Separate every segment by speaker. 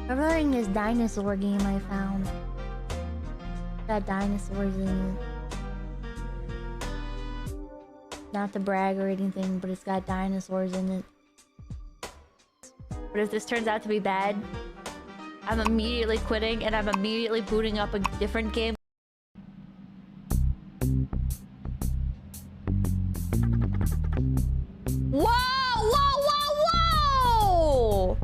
Speaker 1: I'm playing this dinosaur game I found. Got dinosaurs in it. Not to brag or anything, but it's got dinosaurs in it. But if this turns out to be bad, I'm immediately quitting and I'm immediately booting up a different game. Whoa! Whoa! Whoa! Whoa!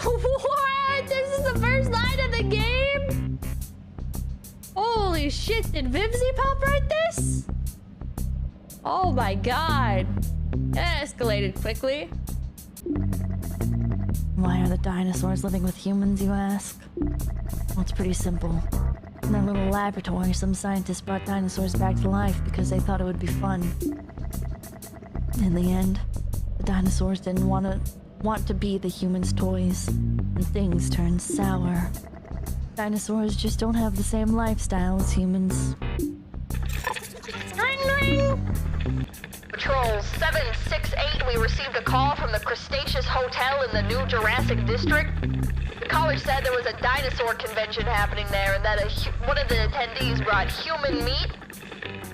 Speaker 1: What? This is the first line of the game? Holy shit, did Vimsy pop right this? Oh my god. That escalated quickly. Why are the dinosaurs living with humans, you ask? Well, it's pretty simple. In their little laboratory, some scientists brought dinosaurs back to life because they thought it would be fun. In the end, the dinosaurs didn't want to be the humans' toys, and things turned sour. Dinosaurs just don't have the same lifestyle as humans. Ring ring!
Speaker 2: Patrol 768, we received a call from the Crustaceous Hotel in the New Jurassic District. The caller said there was a dinosaur convention happening there and that one of the attendees brought human meat.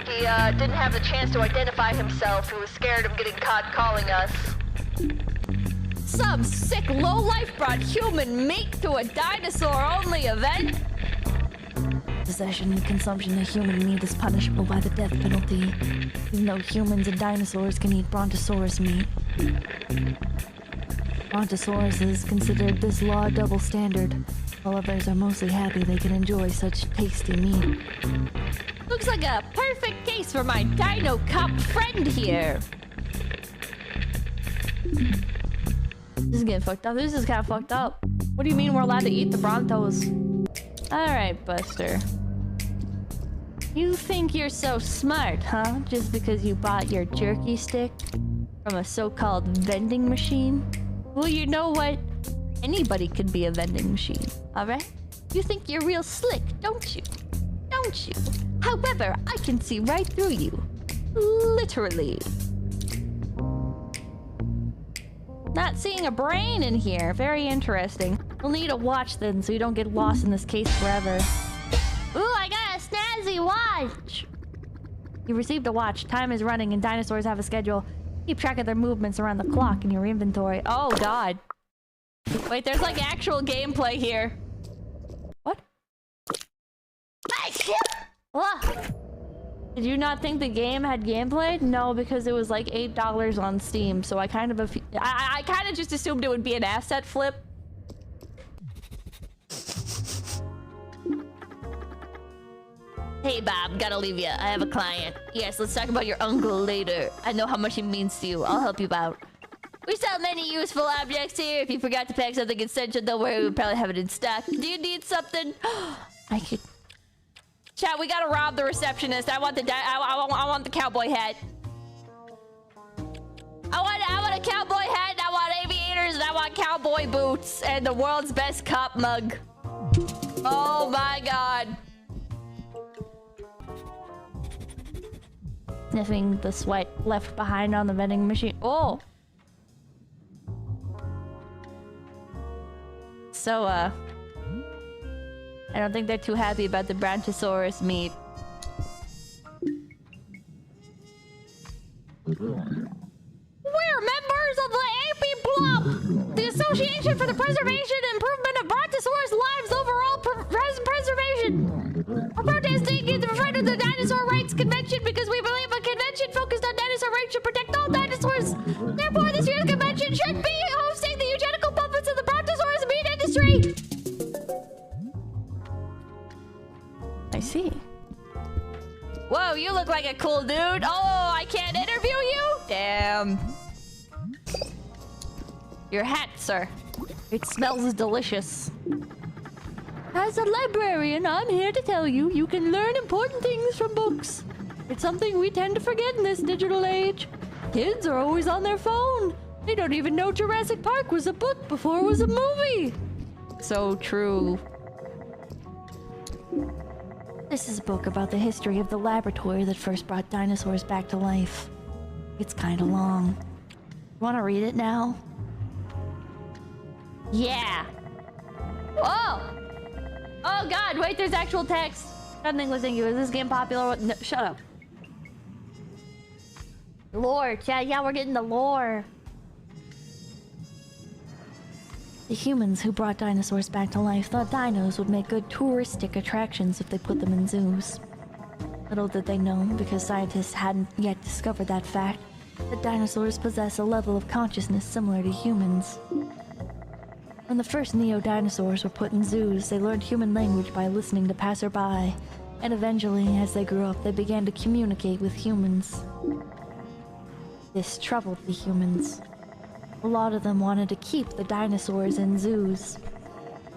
Speaker 2: He didn't have the chance to identify himself. He was scared of getting caught calling us.
Speaker 1: Some sick lowlife brought human meat to a dinosaur-only event? Possession and consumption of human meat is punishable by the death penalty. Even though humans and dinosaurs can eat brontosaurus meat. Brontosaurus is considered this law double standard, while others are mostly happy they can enjoy such tasty meat. Looks like a perfect case for my DinoCop friend here. This is getting fucked up. This is kind of fucked up. What do you mean we're allowed to eat the Brontos? Alright, Buster. You think you're so smart, huh? Just because you bought your jerky stick from a so-called vending machine? Well, you know what? Anybody can be a vending machine, alright? You think you're real slick, don't you? Don't you? However, I can see right through you. Literally. Not seeing a brain in here. Very interesting. We'll need a watch then so you don't get lost in this case forever. Ooh, I got a snazzy watch! You received a watch. Time is running and dinosaurs have a schedule. Keep track of their movements around the clock in your inventory. Oh god. Wait, there's like actual gameplay here. What? What? Did you not think the game had gameplay? No, because it was like $8 on Steam, so I kind of I kind of just assumed it would be an asset flip. Hey Bob, gotta leave ya. I have a client. Yes, let's talk about your uncle later. I know how much he means to you. I'll help you out. We sell many useful objects here. If you forgot to pack something essential, don't worry, we'll probably have it in stock. Do you need something? I could... Chat, we gotta rob the receptionist. I want the I want the cowboy hat. I want a cowboy hat, and I want aviators, and I want cowboy boots, and the world's best cop mug. Oh my god. Sniffing the sweat left behind on the vending machine. Oh. So, I don't think they're too happy about the Brontosaurus meat. We're members of the AP Plump, the Association for the Preservation and Improvement of Brontosaurus Lives Overall Preservation. We're protesting in front of the Dinosaur Rights Convention because we believe a convention focused on dinosaur rights should protect all dinosaurs. Therefore, this year's convention should be hosting the eugenical puppets of the Brontosaurus meat industry. I see. Whoa, you look like a cool dude. Oh, I can't interview you? Damn. Your hat, sir. It smells delicious. As a librarian, I'm here to tell you, you can learn important things from books. It's something we tend to forget in this digital age. Kids are always on their phone. They don't even know Jurassic Park was a book before it was a movie. So true. This is a book about the history of the laboratory that first brought dinosaurs back to life. It's kinda long. Want to read it now? Yeah. Oh! Oh god, wait, there's actual text. Not in English, thank you. Is this game popular? No, shut up. Lore, chat. Yeah, we're getting the lore. The humans who brought dinosaurs back to life thought dinos would make good touristic attractions if they put them in zoos. Little did they know, because scientists hadn't yet discovered that fact, that dinosaurs possess a level of consciousness similar to humans. When the first neo-dinosaurs were put in zoos, they learned human language by listening to passerby, and eventually, as they grew up, they began to communicate with humans. This troubled the humans. A lot of them wanted to keep the dinosaurs in zoos.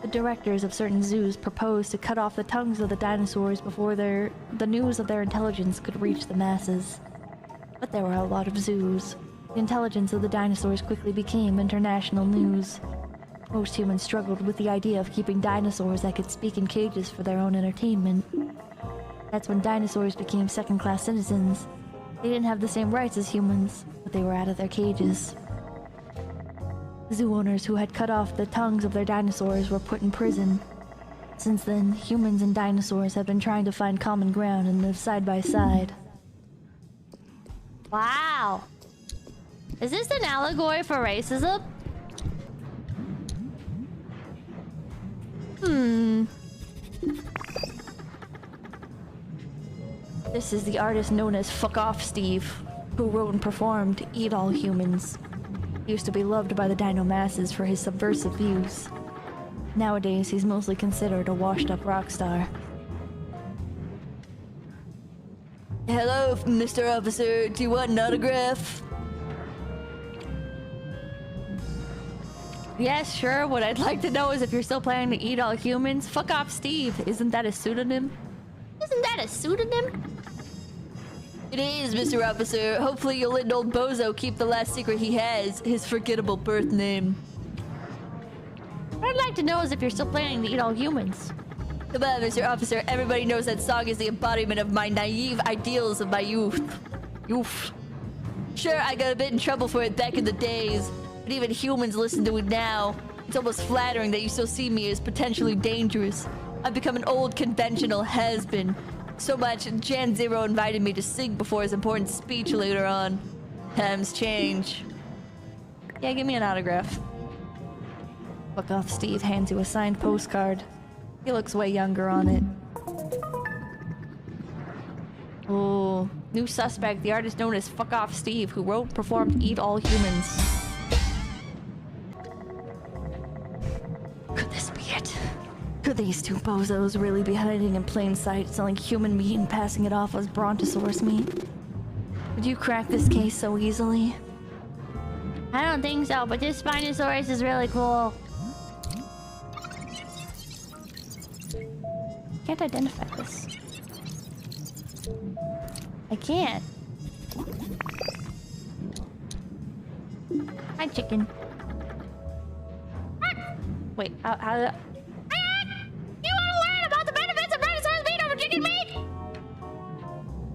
Speaker 1: The directors of certain zoos proposed to cut off the tongues of the dinosaurs before the news of their intelligence could reach the masses. But there were a lot of zoos. The intelligence of the dinosaurs quickly became international news. Most humans struggled with the idea of keeping dinosaurs that could speak in cages for their own entertainment. That's when dinosaurs became second-class citizens. They didn't have the same rights as humans, but they were out of their cages. Zoo owners who had cut off the tongues of their dinosaurs were put in prison. Since then, humans and dinosaurs have been trying to find common ground and live side by side. Wow. Is this an allegory for racism? This is the artist known as Fuck Off Steve, who wrote and performed Eat All Humans. He used to be loved by the dino masses for his subversive views. Nowadays, he's mostly considered a washed-up rock star. Hello, Mr. Officer. Do you want an autograph? Yes, sure. What I'd like to know is if you're still planning to eat all humans. Fuck Off Steve. Isn't that a pseudonym? Isn't that a pseudonym? It is, Mr. Officer. Hopefully you'll let old Bozo keep the last secret he has, his forgettable birth name. What I'd like to know is if you're still planning to eat all humans. Come on, Mr. Officer. Everybody knows that song is the embodiment of my naive ideals of my youth. Sure, I got a bit in trouble for it back in the days, but even humans listen to it now. It's almost flattering that you still see me as potentially dangerous. I've become an old conventional has-been. So much, Jan Zero invited me to sing before his important speech later on. Times change. Yeah, give me an autograph. Fuck Off Steve hands you a signed postcard. He looks way younger on it. Oh, new suspect, the artist known as Fuck Off Steve, who wrote and performed Eat All Humans. Could this be it? Could these two bozos really be hiding in plain sight, selling human meat and passing it off as brontosaurus meat? Would you crack this case so easily? I don't think so, but this Spinosaurus is really cool. Can't identify this. I can't. Hi, chicken. Wait, how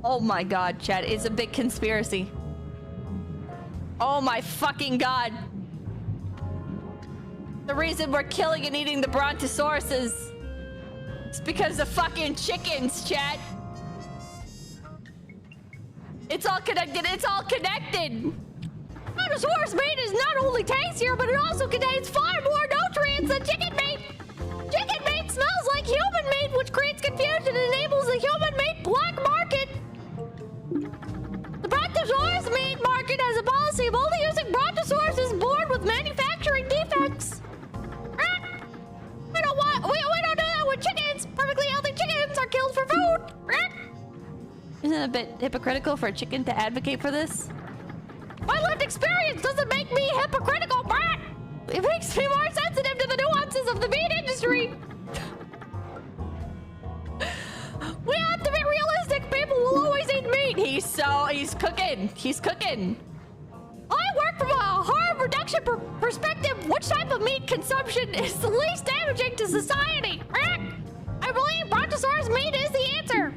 Speaker 1: oh my god, Chad, it's a big conspiracy. Oh my fucking god. The reason we're killing and eating the brontosauruses is because of fucking chickens, Chad. It's all connected, it's all connected. Brontosaurus meat is not only tastier, but it also contains far more nutrients than chicken meat. Chicken meat smells like human meat, which creates confusion and enables the human meat black market. The Brontosaurus meat market has a policy of only using brontosauruses born with manufacturing defects. We don't do that with chickens. Perfectly healthy chickens are killed for food. Isn't it a bit hypocritical for a chicken to advocate for this? My lived experience doesn't make me hypocritical, Brett. It makes me more sensitive to the nuances of the meat industry. We have to be realistic. People will always eat meat. He's cooking. He's cooking. I work from a harm reduction perspective. Which type of meat consumption is the least damaging to society? I believe brontosaurus meat is the answer.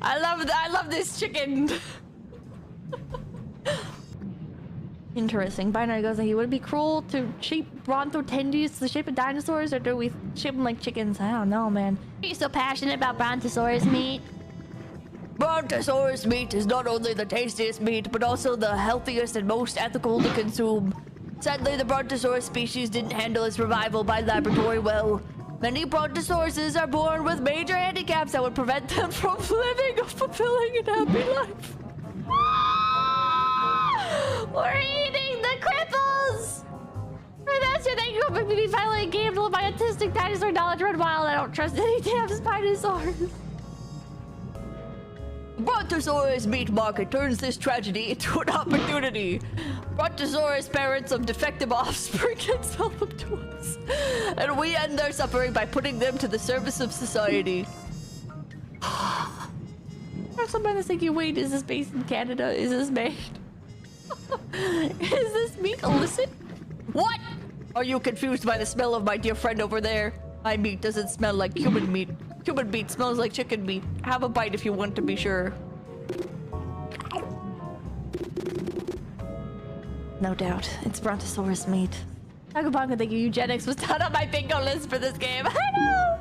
Speaker 1: I love this chicken. Interesting. Binary goes like, would it be cruel to shape brontotendies to the shape of dinosaurs, or do we shape them like chickens? I don't know, man. Are you so passionate about brontosaurus meat? Brontosaurus meat is not only the tastiest meat, but also the healthiest and most ethical to consume. Sadly, the brontosaurus species didn't handle its revival by laboratory well. Many brontosauruses are born with major handicaps that would prevent them from living a fulfilling and happy life. We're eating the cripples! Master, thank you for making me finally game to my autistic dinosaur knowledge run wild. I don't trust any damn Spinosaurus. Brontosaurus meat market turns this tragedy into an opportunity. Brontosaurus parents of defective offspring can sell them to us. And we end their suffering by putting them to the service of society. Somebody's thinking, wait, is this based in Canada? Is this made? Is this meat illicit? What? Are you confused by the smell of my dear friend over there? My meat doesn't smell like human meat. Human meat smells like chicken meat. Have a bite if you want to be sure. No doubt, it's Brontosaurus meat. Tagabanga thinking eugenics was not on my bingo list for this game. I know!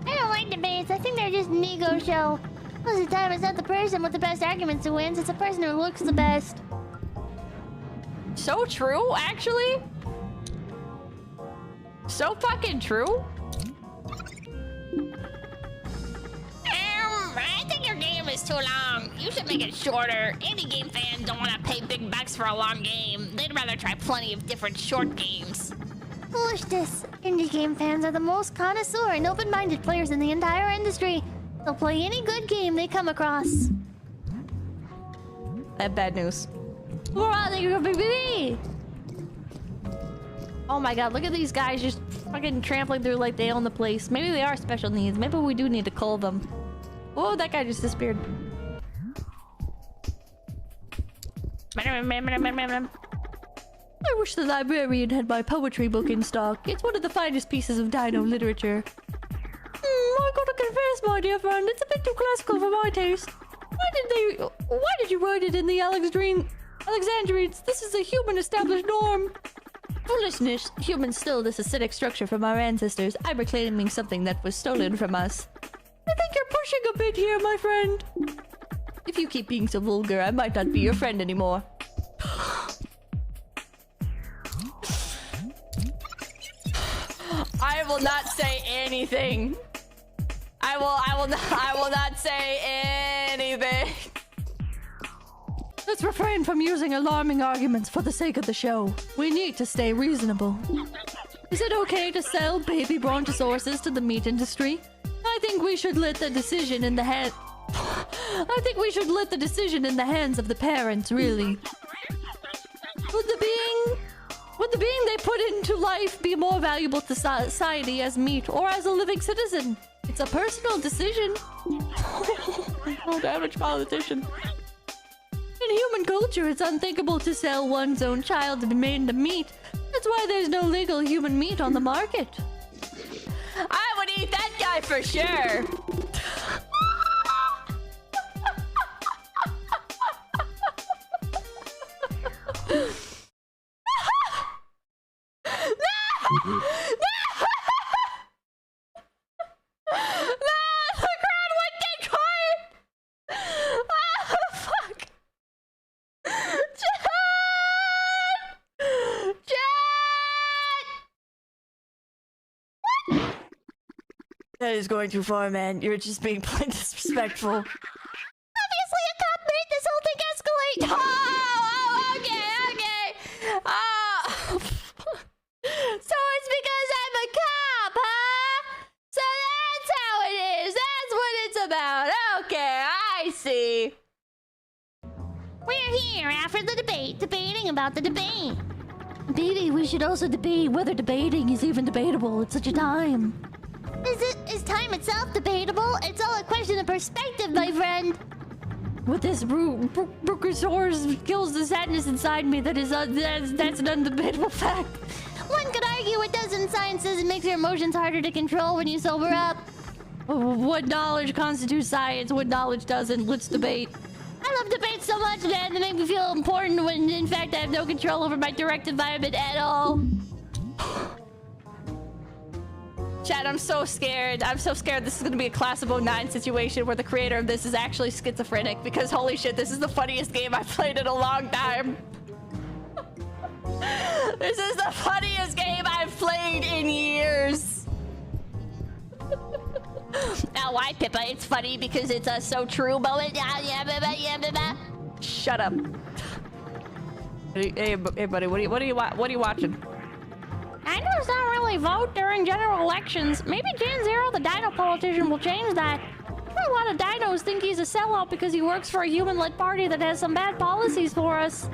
Speaker 3: I don't like debates. I think they're just an ego show. Most of the time, it's not the person with the best arguments who wins. It's the person who looks the best.
Speaker 1: So true, actually. So fucking true.
Speaker 4: I think your game is too long. You should make it shorter. Indie game fans don't want to pay big bucks for a long game. They'd rather try plenty of different short games.
Speaker 3: Foolishness. Indie game fans are the most connoisseur and open-minded players in the entire industry. They'll play any good game they come across.
Speaker 1: I have bad news. Oh my god, look at these guys just fucking trampling through like they own the place. Maybe they are special needs. Maybe we do need to cull them. Whoa, that guy just disappeared. I wish the librarian had my poetry book in stock. It's one of the finest pieces of Dino literature. I gotta confess, my dear friend, it's a bit too classical for my taste. Why did you write it in the Alexandrians? This is a human established norm. Foolishness. Humans stole this acidic structure from our ancestors. I'm reclaiming something that was stolen from us. I think you're pushing a bit here, my friend. If you keep being so vulgar, I might not be your friend anymore. I will not say anything. I will not say anything. Let's refrain from using alarming arguments for the sake of the show. We need to stay reasonable. Is it okay to sell baby brontosauruses to the meat industry? I think we should let the decision in the hands of the parents, really. Would the being they put into life be more valuable to society as meat or as a living citizen? It's a personal decision. Oh, damage politician. In human culture, it's unthinkable to sell one's own child to be made into meat. That's why there's no legal human meat on the market. I would eat that guy for sure. No! The crowd went dead quiet! Oh, fuck! Chat! What? That is going too far, man. You're just being plain disrespectful.
Speaker 3: Obviously, a cop made this whole thing escalate.
Speaker 1: Oh, okay. Oh. So it's because I'm a cop, huh? So that's how it is. That's what it's about. Okay, I see.
Speaker 3: We're here after the debate, debating about the debate. Maybe we should also debate whether debating is even debatable at such a time. Is time itself debatable? It's all a question of perspective, my friend.
Speaker 1: With this Brookosaurus kills the sadness inside me. That's an undebatable fact.
Speaker 3: One could argue it does in science says it makes your emotions harder to control when you sober up.
Speaker 1: What knowledge constitutes science? What knowledge doesn't? Let's debate.
Speaker 3: I love debates so much, man. They make me feel important when, in fact, I have no control over my direct environment at all.
Speaker 1: Chad, I'm so scared. I'm so scared this is gonna be a class of 09 situation where the creator of this is actually schizophrenic because holy shit, this is the funniest game I've played in a long time. This is the funniest game I've played in years.
Speaker 3: Now, why, Pippa? It's funny because it's a so true moment.
Speaker 1: Shut up. Hey, buddy, what are you watching?
Speaker 3: Dinos don't really vote during general elections. Maybe Jan Zero, the Dino politician, will change that. A lot of dinos think he's a sellout because he works for a human-led party that has some bad policies for us.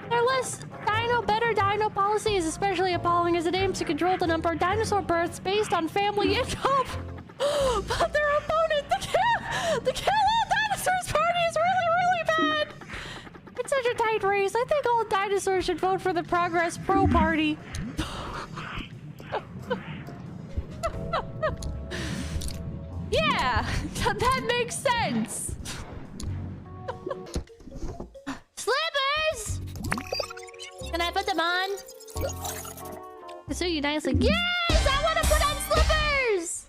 Speaker 3: They're less dino, better dino policies, especially appalling as it aims to control the number of dinosaur births based on family income. But their opponent, the Kill All Dinosaurs Party, is really bad. It's such a tight race. I think all dinosaurs should vote for the Progress Pro Party.
Speaker 1: Yeah, that makes sense.
Speaker 3: Slippers! Can I put them on? So you nicely. Yes! I want to put on slippers!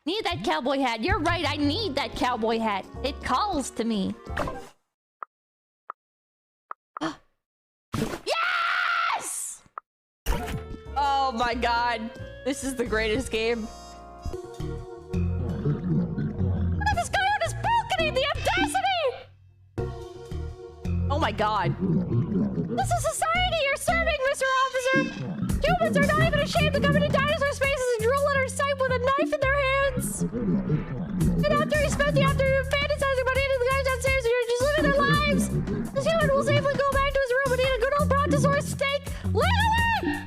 Speaker 1: Need that cowboy hat. You're right, I need that cowboy hat. It calls to me. Yes! Oh my god. This is the greatest game.
Speaker 3: Look at this guy on his balcony! The audacity!
Speaker 1: Oh my god.
Speaker 3: This is society you're serving, Mr. Officer! Humans are not even ashamed to come into dinosaur spaces and drool at our sight with a knife in their hands! And after he spent the afternoon fantasizing about eating the guys downstairs who are just living their lives, this human will safely go back to his room and eat a good old brontosaurus steak later!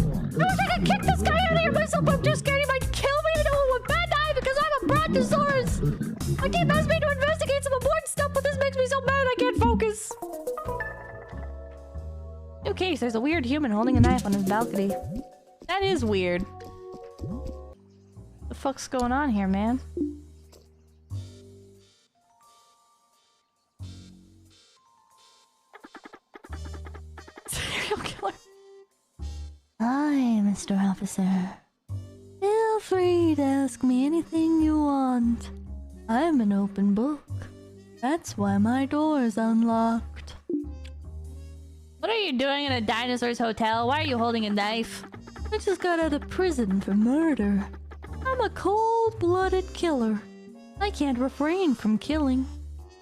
Speaker 3: I wish I could kick this guy out of here myself, but I'm too scared he might kill me with a bad knife because I'm a brontosaurus! My team asked me to investigate some important stuff, but this makes me so mad I can't focus.
Speaker 1: New case, there's a weird human holding a knife on his balcony. That is weird. What the fuck's going on here, man? Serial killer.
Speaker 3: Hi, Mr. Officer. Feel free to ask me anything you want. I'm an open book. That's why my door's unlocked.
Speaker 1: What are you doing in a dinosaur's hotel? Why are you holding a knife?
Speaker 3: I just got out of prison for murder. I'm a cold-blooded killer. I can't refrain from killing.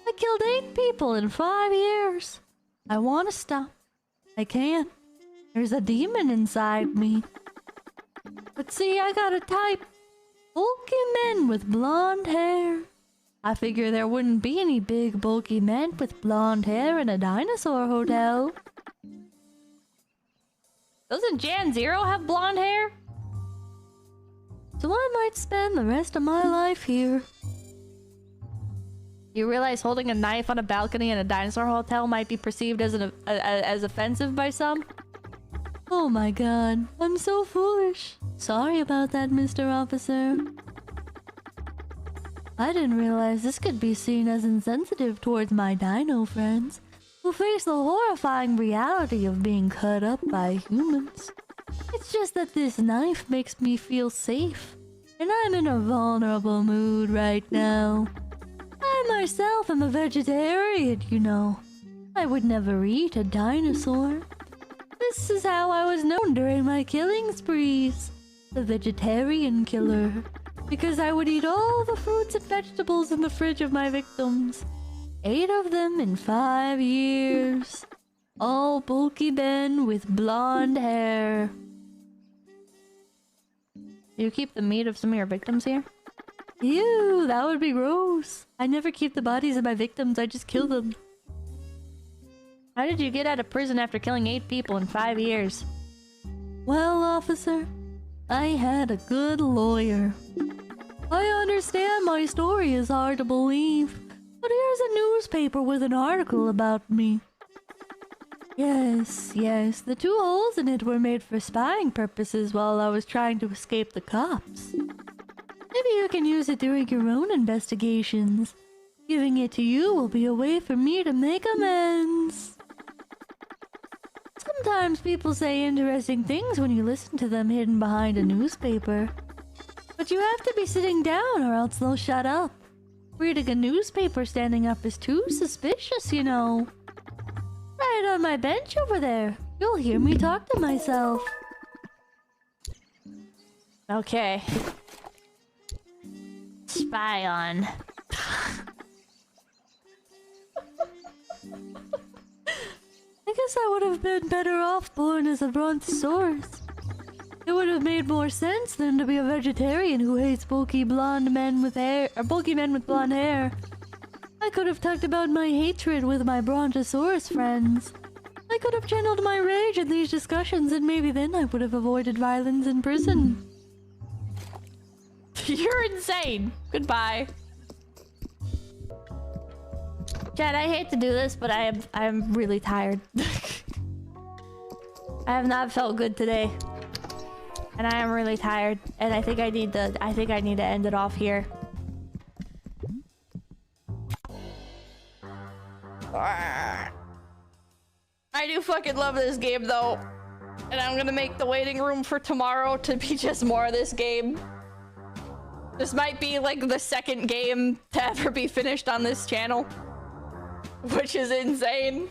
Speaker 3: I killed 8 people in 5 years. I want to stop. I can't. There's a demon inside me. But see, I got a type. Bulky men with blonde hair. I figure there wouldn't be any big bulky men with blonde hair in a dinosaur hotel.
Speaker 1: Doesn't Jan Zero have blonde hair?
Speaker 3: So I might spend the rest of my life here.
Speaker 1: You realize holding a knife on a balcony in a dinosaur hotel might be perceived as as offensive by some?
Speaker 3: Oh my god, I'm so foolish. Sorry about that, Mr. Officer. I didn't realize this could be seen as insensitive towards my dino friends, who face the horrifying reality of being cut up by humans. It's just that this knife makes me feel safe, and I'm in a vulnerable mood right now. I myself am a vegetarian, you know. I would never eat a dinosaur. This is how I was known during my killing sprees. The vegetarian killer. Because I would eat all the fruits and vegetables in the fridge of my victims. 8 of them in 5 years. All bulky men with blonde hair.
Speaker 1: Do you keep the meat of some of your victims here?
Speaker 3: Ew, that would be gross. I never keep the bodies of my victims, I just kill them.
Speaker 1: How did you get out of prison after killing 8 people in 5 years?
Speaker 3: Well, officer, I had a good lawyer. I understand my story is hard to believe, but here's a newspaper with an article about me. Yes, the 2 holes in it were made for spying purposes while I was trying to escape the cops. Maybe you can use it during your own investigations. Giving it to you will be a way for me to make amends. Sometimes people say interesting things when you listen to them hidden behind a newspaper. But you have to be sitting down or else they'll shut up. Reading a newspaper standing up is too suspicious, you know. Right on my bench over there. You'll hear me talk to myself.
Speaker 1: Okay.
Speaker 3: Spy on. I guess I would have been better off born as a brontosaurus. It would have made more sense than to be a vegetarian who hates bulky blonde men with hair, or bulky men with blonde hair. I could have talked about my hatred with my brontosaurus friends. I could have channeled my rage in these discussions, and maybe then I would have avoided violence in prison.
Speaker 1: You're insane. Goodbye.
Speaker 3: Chad, I hate to do this, but I'm really tired. I have not felt good today. And I am really tired. And I think I need to end it off here.
Speaker 1: I do fucking love this game though. And I'm gonna make the waiting room for tomorrow to be just more of this game. This might be like the second game to ever be finished on this channel, which is insane.